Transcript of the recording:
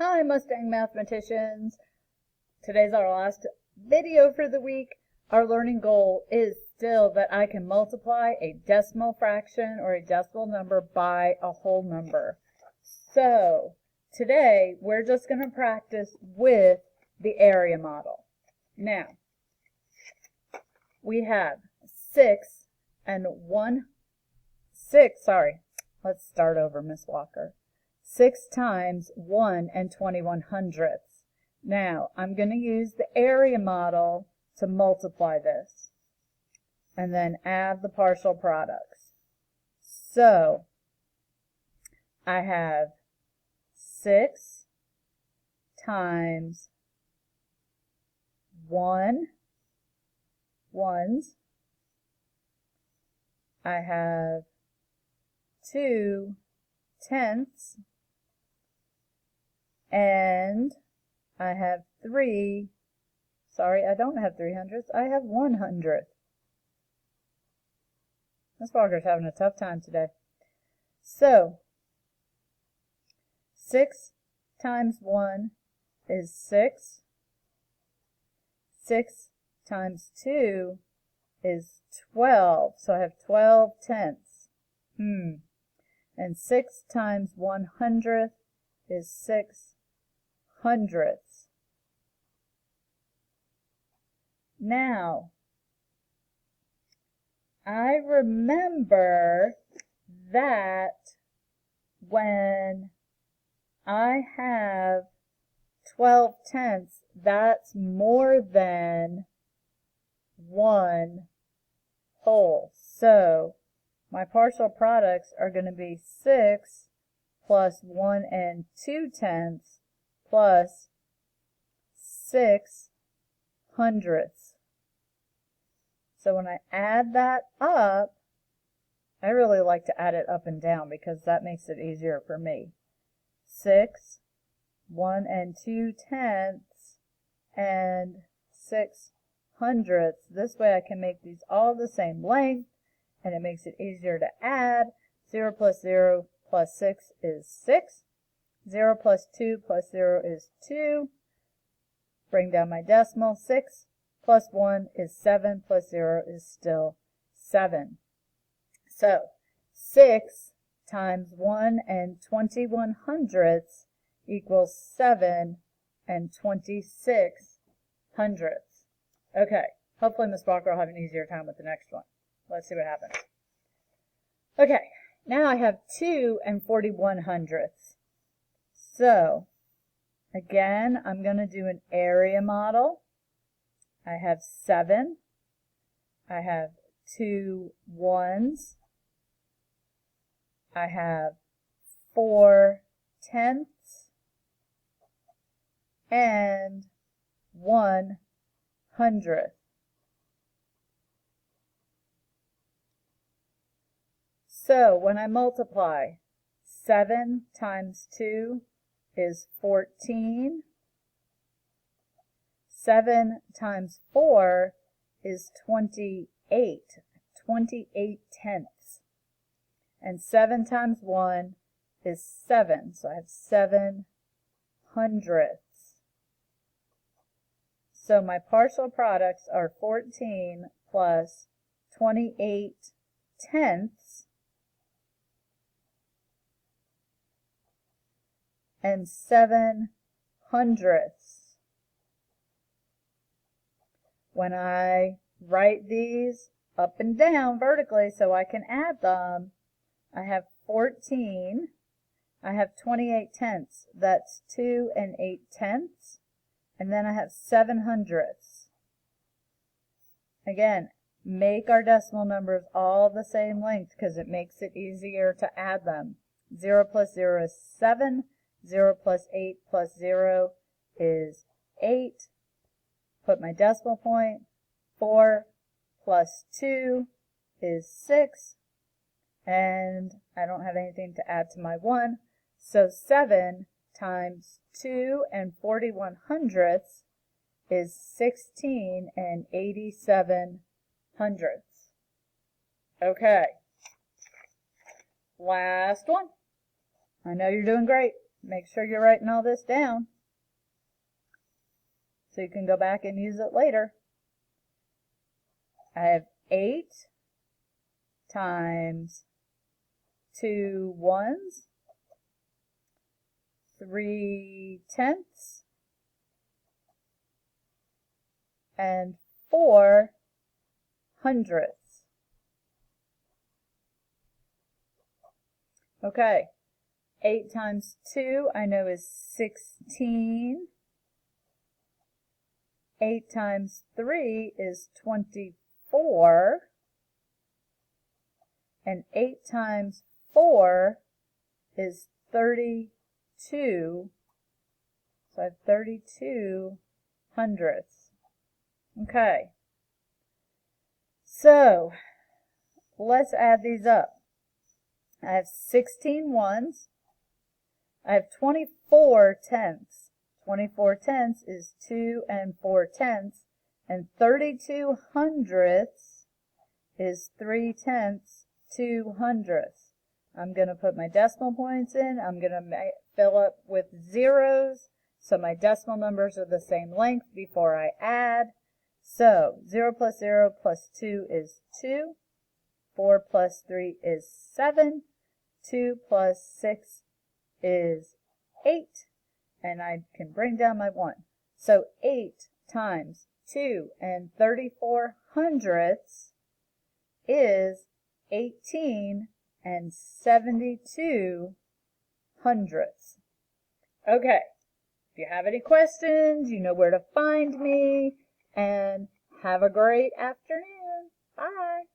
Hi Mustang mathematicians! Today's our last video for the week. Our learning goal is still that I can multiply a decimal fraction or a decimal number by a whole number. So today we're just going to practice with the area model. Now we have 6 and 1, 6, sorry, let's start over, Miss Walker. 6 times 1 and 21/100. Now, I'm going to use the area model to multiply this and then add the partial products. So, I have 6 times 1 ones. I have 2 tenths. And I have 3, sorry, I don't have 300ths, I have 100th. Miss Walker's having a tough time today. So, 6 times 1 is 6. 6 times 2 is 12, so I have 12 tenths. And 6 times 100th is 6 hundredths. Now, I remember that when I have 12 tenths, that's more than 1 whole. So, my partial products are going to be 6 plus 1 and 2 tenths plus 6 hundredths. So when I add that up, I really like to add it up and down because that makes it easier for me. 6, 1 and 2 tenths, and 6 hundredths. This way I can make these all the same length, and it makes it easier to add. 0 plus 0 plus 6 is 6. 0 plus 2 plus 0 is 2. Bring down my decimal. 6 plus 1 is 7 plus 0 is still 7. So 6 times 1 and 21/100 equals 7 and 26/100. Okay, hopefully Miss Walker will have an easier time with the next one. Let's see what happens. Okay, now I have 2 and 41/100. So, again, I'm going to do an area model. I have 7. I have 2 ones. I have 4 tenths and 1/100. So, when I multiply, 7 times 2 is 14. 7 times 4 is 28. 28 tenths. And 7 times 1 is 7. So I have 7 hundredths. So my partial products are 14 plus 28 tenths and 7 hundredths. When I write these up and down vertically so I can add them, I have 14, I have 28 tenths, that's 2 and 8 tenths, and then I have 7 hundredths. Again, make our decimal numbers all the same length because it makes it easier to add them. 0 plus 0 is 7. 0 plus 8 plus 0 is 8. Put my decimal point. 4 plus 2 is 6. And I don't have anything to add to my 1. So 7 times 2 and 41/100 is 16 and 87/100. Okay. Last one. I know you're doing great. make sure you're writing all this down so you can go back and use it later. I have 8 times 2 ones, 3 tenths, and 4 hundredths. Okay, 8 times 2 I know is 16. 8 times 3 is 24. And 8 times 4 is 32. So I have 32 hundredths. Okay. So let's add these up. I have 16 ones. I have 24 tenths. 24 tenths is 2 and 4 tenths. And 32 hundredths is 3 tenths, 2 hundredths. I'm going to put my decimal points in. I'm going to fill up with zeros so my decimal numbers are the same length before I add. So 0 plus 0 plus 2 is 2. 4 plus 3 is 7. 2 plus 6 is 8. And I can bring down my 1. So 8 times 2 and 34 hundredths is 18 and 72 hundredths. Okay, if you have any questions, you know where to find me, and have a great afternoon. Bye.